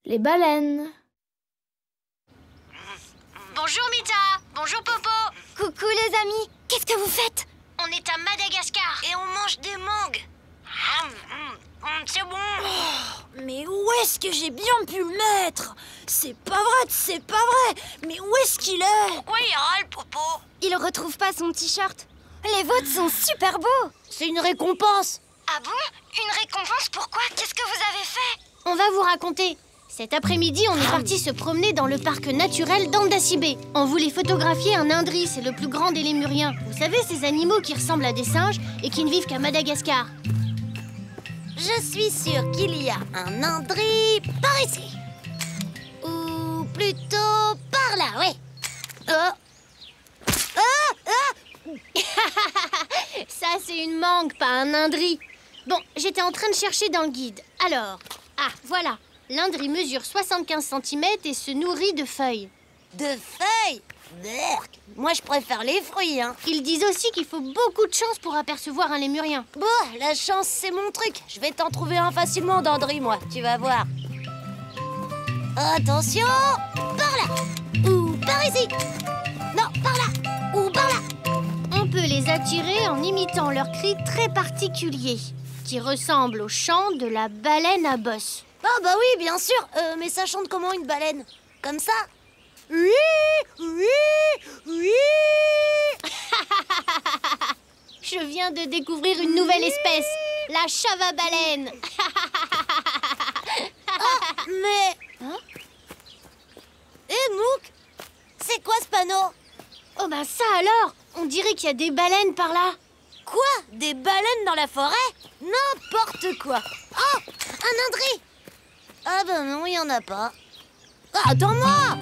Les baleines. Bonjour Mita. Bonjour Popo. Coucou les amis. Qu'est-ce que vous faites? On est à Madagascar et on mange des mangues. C'est bon. Oh, mais où est-ce que j'ai bien pu le mettre? C'est pas vrai, c'est pas vrai. Mais où est-ce qu'il est? Pourquoi il râle, Popo? Il retrouve pas son t-shirt. Les vôtres sont super beaux. C'est une récompense. Ah bon? Une récompense? Pourquoi? Qu'est-ce que vous avez fait? On va vous raconter. Cet après-midi, on est parti se promener dans le parc naturel d'Andasibe. On voulait photographier un indri, c'est le plus grand des lémuriens. Vous savez, ces animaux qui ressemblent à des singes et qui ne vivent qu'à Madagascar. Je suis sûre qu'il y a un indri par ici. Ou plutôt par là, oui. Ça, c'est une mangue, pas un indri. Bon, j'étais en train de chercher dans le guide. Alors, voilà. L'indri mesure 75 cm et se nourrit de feuilles. De feuilles? Berk. Moi, je préfère les fruits, hein. Ils disent aussi qu'il faut beaucoup de chance pour apercevoir un lémurien. Bon, la chance, c'est mon truc. Je vais t'en trouver un facilement d'Andri, moi. Tu vas voir. Attention. Par là. Ou par ici. Non, par là. Ou par là. On peut les attirer en imitant leur cri très particulier, qui ressemble au chant de la baleine à bosse. Ah bah oui, bien sûr. Mais ça chante comment une baleine? Comme ça? Oui, oui, oui. Je viens de découvrir une nouvelle espèce, la chava-baleine. Mais... Hein? Mouk, c'est quoi ce panneau? Oh bah ça alors, on dirait qu'il y a des baleines par là. Quoi? Des baleines dans la forêt? N'importe quoi. Oh, un indri. Ah ben non, il y en a pas. Ah, attends-moi.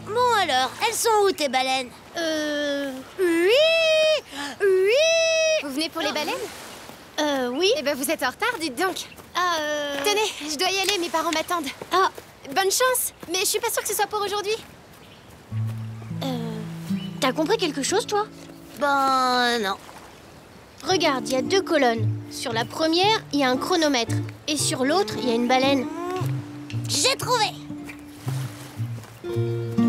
Bon alors, elles sont où tes baleines? Oui, oui. Vous venez pour les baleines? Oui. Eh ben vous êtes en retard, dites donc. Tenez, je dois y aller, mes parents m'attendent. Ah, Bonne chance, mais je suis pas sûre que ce soit pour aujourd'hui. t'as compris quelque chose, toi? Ben non. Regarde, il y a 2 colonnes. Sur la première, il y a un chronomètre. Et sur l'autre, il y a une baleine. J'ai trouvé.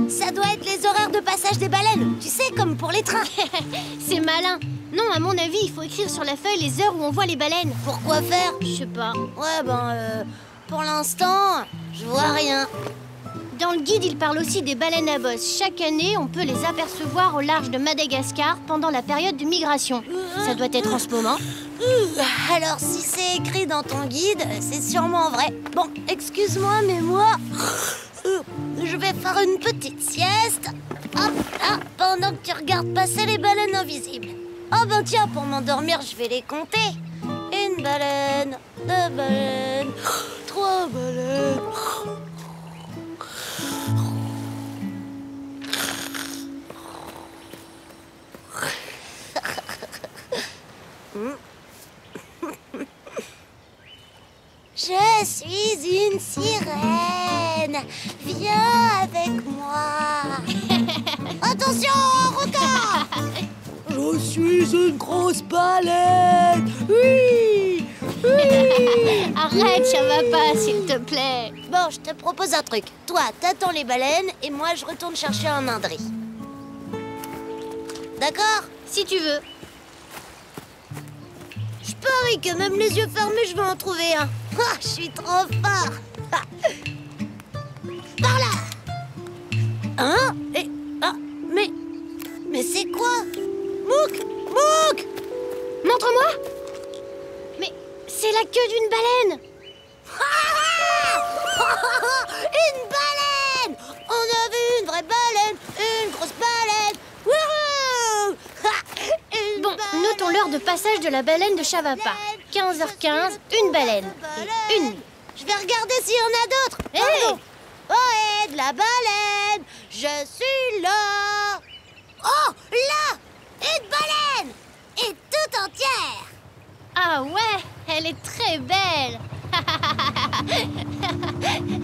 Ça doit être les horaires de passage des baleines. Tu sais, comme pour les trains. C'est malin. Non, à mon avis, il faut écrire sur la feuille les heures où on voit les baleines. Pourquoi faire? Je sais pas. Ouais, pour l'instant, je vois rien. Dans le guide, il parle aussi des baleines à bosse. Chaque année, on peut les apercevoir au large de Madagascar pendant la période de migration. Ça doit être en ce moment. Alors, si c'est écrit dans ton guide, c'est sûrement vrai. Bon, excuse-moi, mais moi, je vais faire une petite sieste. Hop, là, pendant que tu regardes passer les baleines invisibles. Oh ben tiens, pour m'endormir, je vais les compter. 1 baleine, 2 baleines, 3 baleines. Je suis une sirène. Viens avec moi. Attention, record. Je suis une grosse baleine. Oui, oui. Arrête, ça va pas, s'il te plaît. Bon, je te propose un truc. Toi, t'attends les baleines et moi, je retourne chercher un indri. D'accord? Si tu veux. Je parie que même les yeux fermés, je vais en trouver un. Ah, je suis trop fort. Ah. Par là. Hein? Mais c'est quoi? Mouk! Mouk! Montre-moi. Mais c'est la queue d'une baleine. Une baleine! On a vu une vraie baleine, une grosse baleine. Wouhou! Une Bon, baleine, notons l'heure de passage de la baleine de Chavapa. 15h15, une baleine. Et une nuit. Je vais regarder s'il y en a d'autres. Hé! Oh, de la baleine! Je suis là! Oh, là! Une baleine! Et tout entière! Ah ouais, elle est très belle.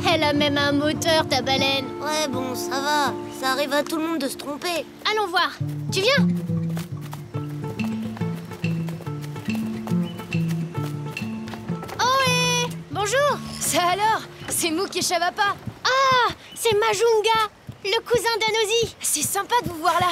Elle a même un moteur, ta baleine. Ouais, bon, ça va. Ça arrive à tout le monde de se tromper. Allons voir. Tu viens? Ça alors? C'est Mouk et Shavapa. Ah, c'est Majunga, le cousin d'Anosi. C'est sympa de vous voir là.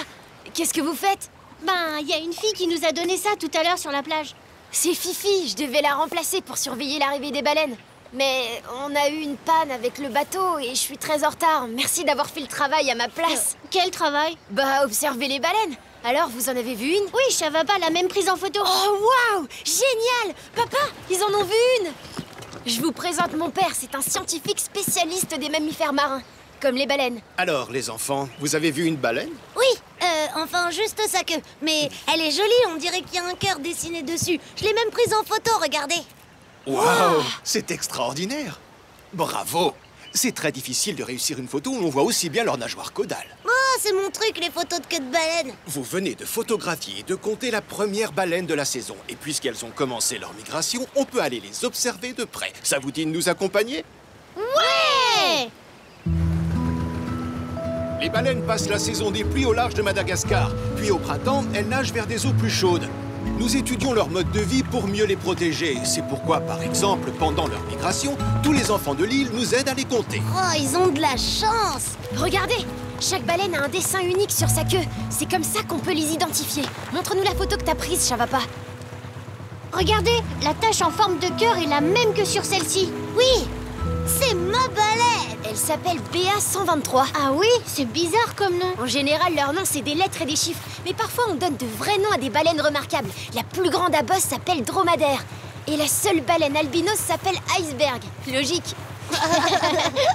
Qu'est-ce que vous faites? Ben, il y a une fille qui nous a donné ça tout à l'heure sur la plage. C'est Fifi, je devais la remplacer pour surveiller l'arrivée des baleines. Mais on a eu une panne avec le bateau et je suis très en retard. Merci d'avoir fait le travail à ma place. Quel travail? Bah, observer les baleines. Alors, vous en avez vu une? Oui, Shavapa l'a même prise en photo. Oh, waouh! Génial! Papa, ils en ont vu une! Je vous présente mon père, c'est un scientifique spécialiste des mammifères marins, comme les baleines. Alors, les enfants, vous avez vu une baleine? Oui, enfin juste sa queue. Mais elle est jolie, on dirait qu'il y a un cœur dessiné dessus. Je l'ai même prise en photo, regardez. Waouh! C'est extraordinaire! Bravo! C'est très difficile de réussir une photo où on voit aussi bien leur nageoire caudale. Oh, c'est mon truc, les photos de queue de baleine. Vous venez de photographier et de compter la première baleine de la saison. Et puisqu'elles ont commencé leur migration, on peut aller les observer de près. Ça vous dit de nous accompagner? Ouais! Les baleines passent la saison des pluies au large de Madagascar. Puis au printemps, elles nagent vers des eaux plus chaudes. Nous étudions leur mode de vie pour mieux les protéger. C'est pourquoi, par exemple, pendant leur migration, tous les enfants de l'île nous aident à les compter. Oh, ils ont de la chance. Regardez! Chaque baleine a un dessin unique sur sa queue. C'est comme ça qu'on peut les identifier. Montre-nous la photo que t'as prise, Shavapa. Regardez, la tache en forme de cœur est la même que sur celle-ci. Oui, c'est ma baleine. Elle s'appelle BA123. Ah oui, c'est bizarre comme nom. En général, leur nom, c'est des lettres et des chiffres. Mais parfois, on donne de vrais noms à des baleines remarquables. La plus grande à bosse s'appelle Dromadaire. Et la seule baleine albinos s'appelle Iceberg. Logique.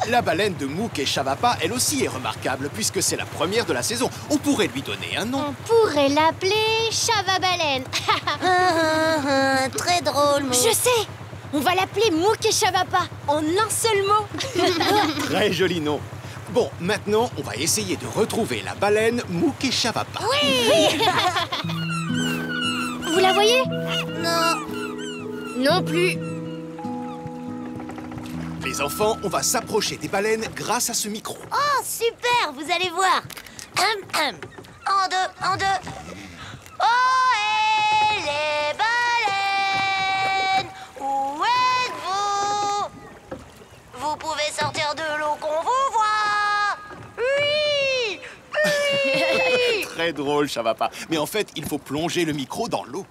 La baleine de Mouk et Shavapa, elle aussi, est remarquable, puisque c'est la première de la saison. On pourrait lui donner un nom. On pourrait l'appeler Chavabaleine. Très drôle, moi. Je sais! On va l'appeler Mouk et Shavapa, en un seul mot. Très joli nom. Bon, maintenant, on va essayer de retrouver la baleine Mouk et Shavapa. Vous la voyez? Non. Non plus. Les enfants, on va s'approcher des baleines grâce à ce micro. Oh, super, vous allez voir. En deux. Oh, et les baleines, où êtes-vous? Vous pouvez sortir de l'eau qu'on vous voit. Oui. Très drôle, Shavapa. Mais en fait, il faut plonger le micro dans l'eau.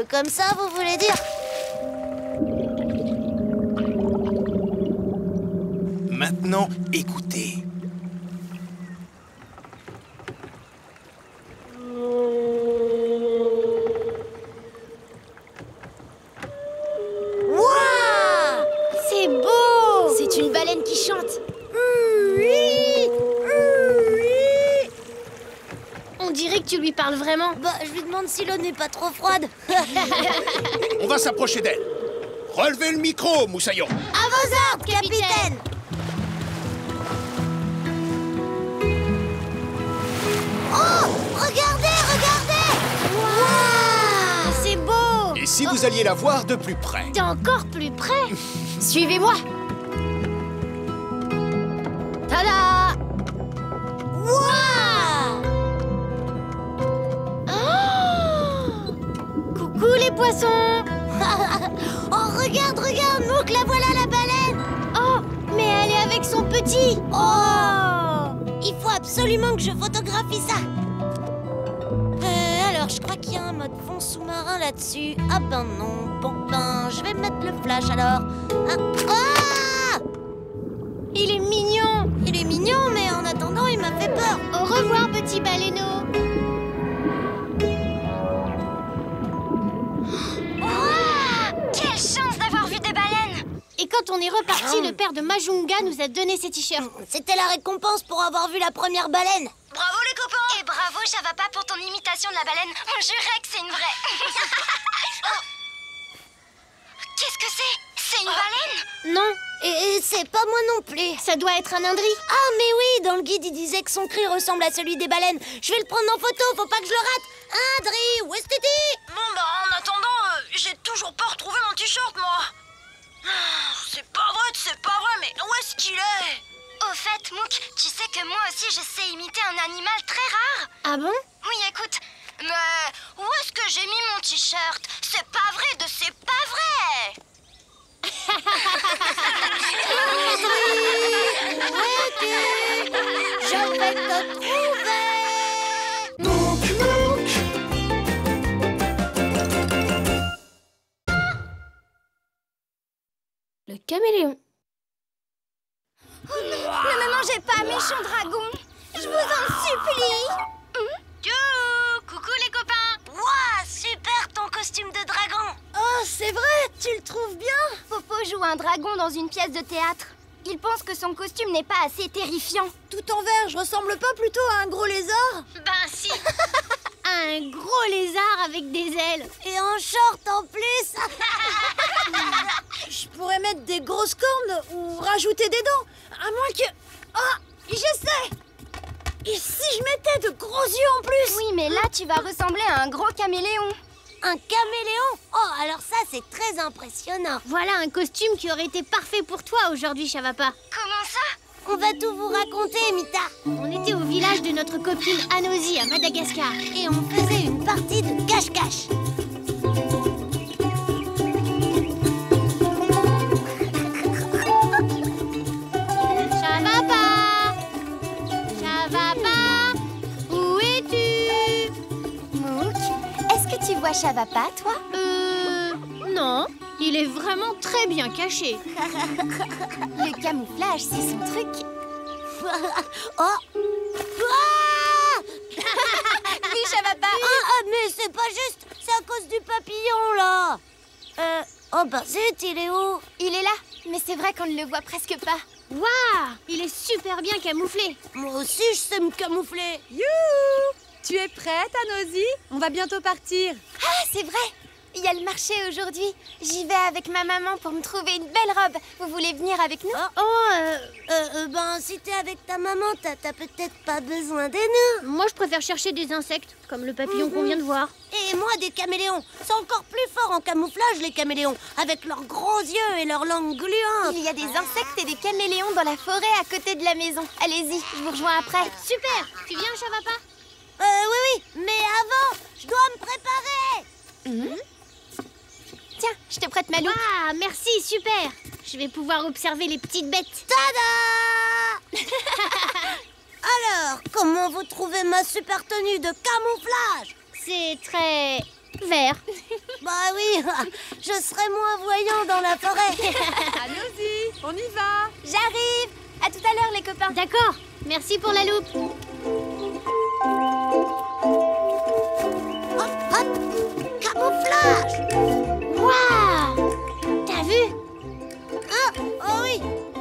Comme ça, vous voulez dire? Maintenant, écoutez. Waouh! C'est beau! C'est une baleine qui chante. On dirait que tu lui parles vraiment. Bah, je lui demande si l'eau n'est pas trop froide. On va s'approcher d'elle. Relevez le micro, Moussaillon. À vos ordres, capitaine. Oh, regardez! Waouh! C'est beau! Et si vous alliez la voir de plus près? T'es encore plus près. Suivez-moi. Tada! Waouh! Oh! Coucou les poissons! Oh, regarde, Mouk, la voilà la baleine! Oh, mais elle est avec son petit! Oh! Il faut absolument que je photographie ça! Alors, je crois qu'il y a un mode fond sous-marin là-dessus. Ah ben non. Bon, ben, je vais mettre le flash alors. Ah! Il est mignon! Il est mignon, mais en attendant, il m'a fait peur. Au revoir, petit baleineau! Quelle chance d'avoir vu des baleines! Et quand on est reparti, le père de Majunga nous a donné ses t-shirts. C'était la récompense pour avoir vu la première baleine. Bravo les copains! Et bravo Shavapa pour ton imitation de la baleine. On jurait que c'est une vraie. Oh. Qu'est-ce que c'est? C'est une baleine? Non, Et c'est pas moi non plus. ça doit être un indri. Ah mais oui, dans le guide il disait que son cri ressemble à celui des baleines. Je vais le prendre en photo, faut pas que je le rate. Indri, où est-ce que t'es? Bon bah en attendant, j'ai toujours pas retrouvé mon t-shirt moi. C'est pas vrai, mais où est-ce qu'il est? Au fait, Mouk, tu sais que moi aussi je sais imiter un animal très rare. Ah bon? Oui, écoute. Mais où est-ce que j'ai mis mon t-shirt? C'est pas vrai. Je vais te trouver. Mouk, mouk. Le caméléon. Ne me mangez pas, méchant dragon. Je vous en supplie. Coucou les copains. Ouah, super ton costume de dragon. Oh, c'est vrai, tu le trouves bien? Popo joue un dragon dans une pièce de théâtre. Il pense que son costume n'est pas assez terrifiant. Tout en vert, je ressemble pas plutôt à un gros lézard? Ben si. Un gros lézard avec des ailes. Et en short en plus. Je pourrais mettre des grosses cornes ou rajouter des dents. À moins que... Ah, je sais. Et si je mettais de gros yeux en plus? Oui, mais là, tu vas ressembler à un gros caméléon. Un caméléon? Oh, alors ça, c'est très impressionnant. Voilà un costume qui aurait été parfait pour toi aujourd'hui, Chavapa. Comment ça? On va tout vous raconter, Mita. On était au village de notre copine Anosi à Madagascar. Et on faisait une partie de cache-cache. Chavapa! Chavapa! Où es-tu? Mouk, est-ce que tu vois Chavapa, toi? Non. Il est vraiment très bien caché. Le camouflage, c'est son truc. Oh. Ah, Oui, Chavapa. mais c'est pas juste. C'est à cause du papillon, là. Oh, bah zut, il est où? Il est là, mais c'est vrai qu'on ne le voit presque pas. Waouh! Il est super bien camouflé. Moi aussi, je sais me camoufler. Youhou! Tu es prête, Anosi? On va bientôt partir. Ah, c'est vrai. Il y a le marché aujourd'hui. J'y vais avec ma maman pour me trouver une belle robe. Vous voulez venir avec nous? Ben, si t'es avec ta maman, t'as peut-être pas besoin des nœuds. Moi, je préfère chercher des insectes, comme le papillon qu'on vient de voir. Et moi, des caméléons. C'est encore plus fort en camouflage, les caméléons, avec leurs gros yeux et leurs langues gluantes. Il y a des insectes et des caméléons dans la forêt à côté de la maison. Allez-y, je vous rejoins après. Super! Tu viens, Chavapa? Oui, mais avant, je dois me préparer. Tiens, je te prête ma loupe. Ah, merci, super! Je vais pouvoir observer les petites bêtes. Tada! Alors, comment vous trouvez ma super tenue de camouflage? C'est très... vert. Bah oui, je serai moins voyant dans la forêt. Anosi, on y va. J'arrive. À tout à l'heure, les copains. D'accord, merci pour la loupe. Hop, hop, camouflage. Waouh! T'as vu? Ah, oh oui,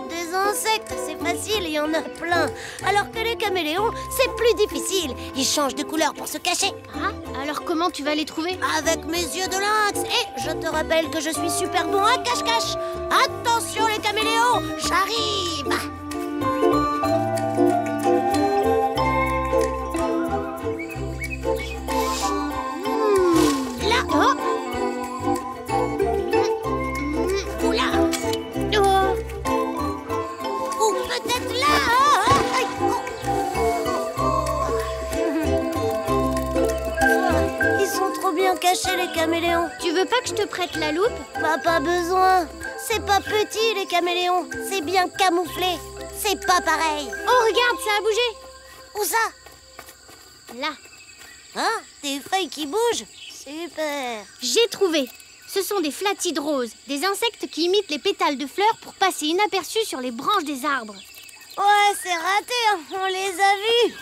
des insectes, c'est facile, il y en a plein. Alors que les caméléons, c'est plus difficile. Ils changent de couleur pour se cacher. Ah, alors comment tu vas les trouver? Avec mes yeux de lynx. Et je te rappelle que je suis super bon à cache-cache. Attention les caméléons, j'arrive. Là. Oh! Oula. Oh! Ou peut-être là. Aïe. Ils sont trop bien cachés les caméléons. Tu veux pas que je te prête la loupe? Bah, pas besoin. C'est pas petit les caméléons. C'est bien camouflé. C'est pas pareil. Oh, regarde, ça a bougé! Où ça? Là, Hein? Des feuilles qui bougent? Super. j'ai trouvé. Ce sont des flatides roses, des insectes qui imitent les pétales de fleurs pour passer inaperçus sur les branches des arbres. Ouais, c'est raté, hein. On les a vus.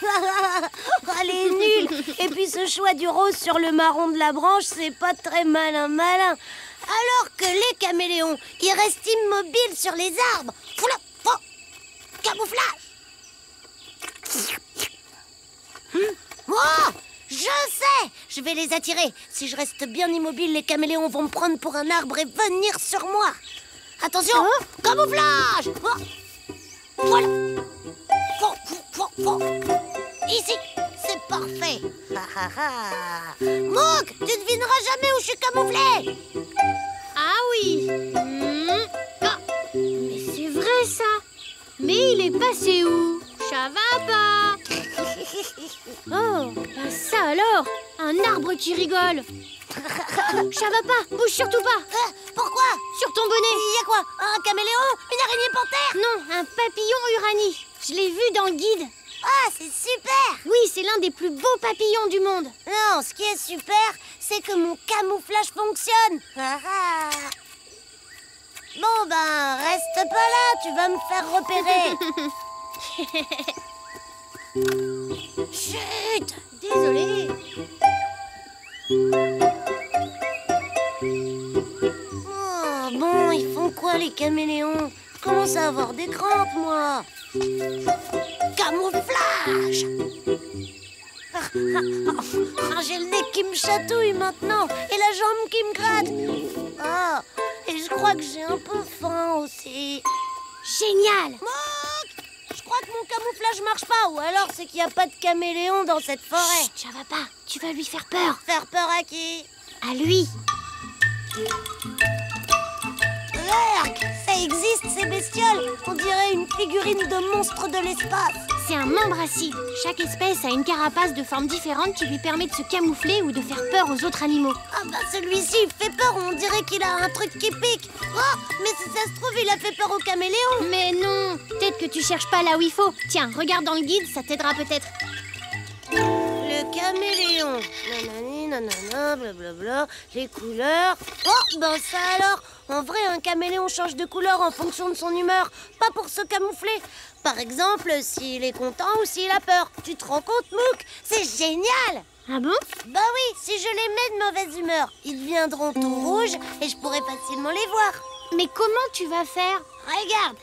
Oh, elle est nulle. Et puis ce choix du rose sur le marron de la branche, c'est pas très malin. Alors que les caméléons, ils restent immobiles sur les arbres. Foula, oh, camouflage. Oh, je sais. Je vais les attirer. Si je reste bien immobile, les caméléons vont me prendre pour un arbre et venir sur moi. Attention, camouflage. Oh. Voilà. Ici, c'est parfait. Mouk, tu devineras jamais où je suis camouflé. Ah oui! Ah, mais c'est vrai ça! Mais il est passé où? Chavapa! Oh, bah ça alors! Un arbre qui rigole! Chavapa, bouge surtout pas! Pourquoi? Sur ton bonnet. Il y a quoi? Un caméléon? Une araignée panthère? Non, un papillon uranie. Je l'ai vu dans le guide. Ah, c'est super! Oui, c'est l'un des plus beaux papillons du monde. Non, ce qui est super, c'est que mon camouflage fonctionne. Bon, ben, reste pas là, tu vas me faire repérer. Chut! Désolée. Oh, bon, ils font quoi les caméléons? Je commence à avoir des crampes, moi. Camouflage! J'ai le nez qui me chatouille maintenant et la jambe qui me gratte. Ah, et je crois que j'ai un peu faim aussi. Génial. Mouk! Je crois que mon camouflage marche pas, ou alors c'est qu'il n'y a pas de caméléon dans cette forêt. Chut, ça va pas. Tu vas lui faire peur. Faire peur à qui? À lui. Arc, ça existe ces bestioles. On dirait une figurine de monstre de l'espace. C'est un membre acide. Chaque espèce a une carapace de forme différente qui lui permet de se camoufler ou de faire peur aux autres animaux. Ah bah celui-ci il fait peur, on dirait qu'il a un truc qui pique. Oh, mais si ça se trouve il a fait peur au caméléon. Mais non, peut-être que tu cherches pas là où il faut. Tiens, regarde dans le guide, ça t'aidera peut-être. Le caméléon. Nanani, nanana, blablabla. Les couleurs. Oh, ben ça alors. En vrai, un caméléon change de couleur en fonction de son humeur, pas pour se camoufler. Par exemple, s'il est content ou s'il a peur. Tu te rends compte, Mouk? C'est génial! Ah bon? Bah oui, si je les mets de mauvaise humeur, ils deviendront tout rouges et je pourrai facilement les voir. Mais comment tu vas faire? Regarde!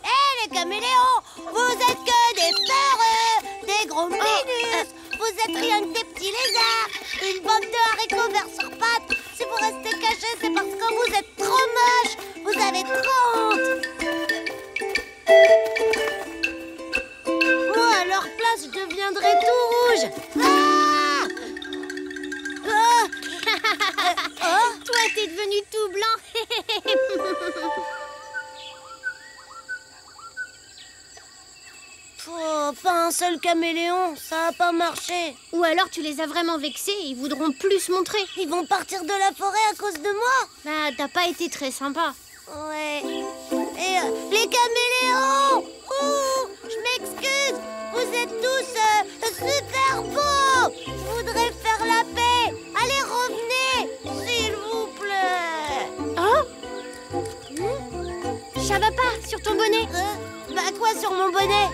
Hé les caméléons! Vous êtes que des peureux! Des gros minus! Vous êtes rien que des petits lézards! Une bande de haricots verts sur pattes! Si vous restez cachés, c'est parce que vous êtes trop moches! Vous avez trop honte! Moi, à leur place, je deviendrai tout rouge! Ah! Ah! Toi, t'es devenu tout blanc. Oh, pas un seul caméléon, ça a pas marché. Ou alors tu les as vraiment vexés et ils voudront plus se montrer. Ils vont partir de la forêt à cause de moi? Bah, t'as pas été très sympa. Ouais. Et les caméléons! Ouh, je m'excuse. Vous êtes tous super beaux. Je voudrais faire la paix. Allez, revenez, s'il vous plaît. Oh, ça va pas sur ton bonnet? Bah quoi sur mon bonnet?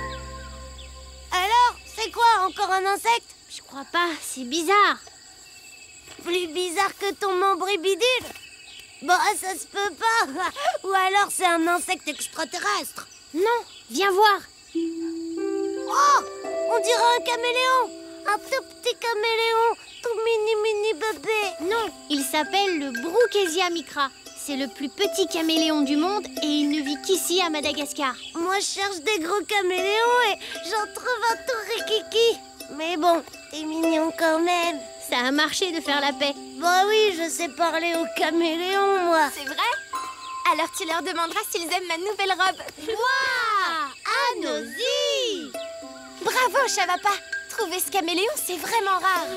Alors, c'est quoi, encore un insecte? Je crois pas, c'est bizarre. Plus bizarre que ton membril bidule? Bah, ça se peut pas. Ou alors c'est un insecte extraterrestre. Non, viens voir. Oh, on dirait un caméléon. Un tout petit caméléon, tout mini bébé. Non, il s'appelle le Brookesia micra. C'est le plus petit caméléon du monde et il ne vit qu'ici à Madagascar. Moi, je cherche des gros caméléons et j'en trouve un tout rikiki. Mais bon, t'es mignon quand même. Ça a marché de faire la paix. Bah oui, je sais parler aux caméléons, moi. C'est vrai? Alors tu leur demanderas s'ils aiment ma nouvelle robe. Waouh! Anosy! Bravo, Chavapa! Trouver ce caméléon, c'est vraiment rare.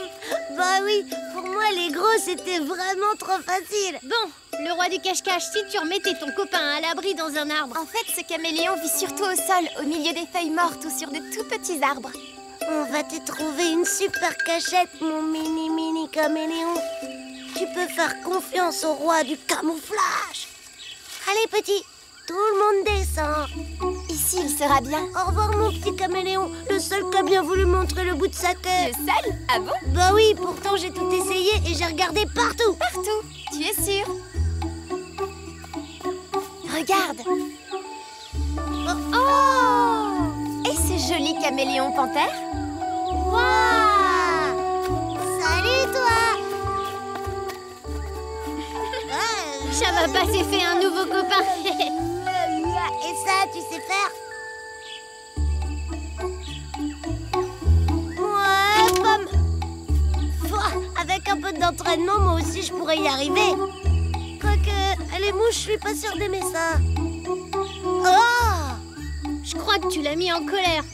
Bah oui, pour moi, les gros, c'était vraiment trop facile. Bon, le roi du cache-cache, si tu remettais ton copain à l'abri dans un arbre. En fait, ce caméléon vit surtout au sol, au milieu des feuilles mortes ou sur de tout petits arbres. On va te trouver une super cachette, mon mini caméléon. Tu peux faire confiance au roi du camouflage. Allez, petit, tout le monde descend. Ici, il sera bien. Au revoir, mon petit caméléon, le seul qui a bien voulu montrer le bout de sa queue. Le seul? Ah bon? Bah oui, pourtant j'ai tout essayé et j'ai regardé partout. Partout, tu es sûr? Regarde. Oh! Et ce joli caméléon panthère? Waouh! Salut, toi! Chavapa s'est fait un nouveau copain. Et ça, tu sais faire? Ouais, pomme. Avec un peu d'entraînement, moi aussi, je pourrais y arriver. Quoique, les mouches, je suis pas sûre d'aimer ça. Oh! Je crois que tu l'as mis en colère.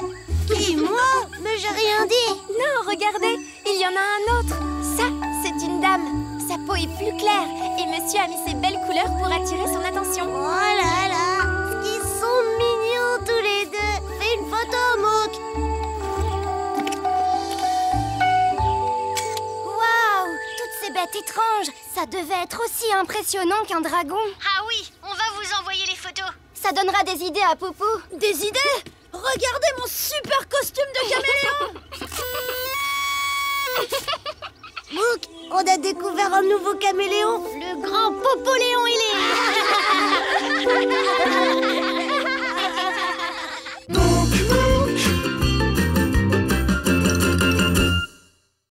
Qui, moi? Mais j'ai rien dit. Non, regardez, il y en a un autre. Ça, c'est une dame. Sa peau est plus claire et me Monsieur a mis ses belles couleurs pour attirer son attention. Oh là là, ils sont mignons tous les deux. Fais une photo, Mouk. Waouh, toutes ces bêtes étranges. Ça devait être aussi impressionnant qu'un dragon. Ah oui, on va vous envoyer les photos. Ça donnera des idées à Poupou. Des idées? Regardez mon super costume de caméléon. Mouk, on a découvert un nouveau caméléon. Le grand Popoléon, il est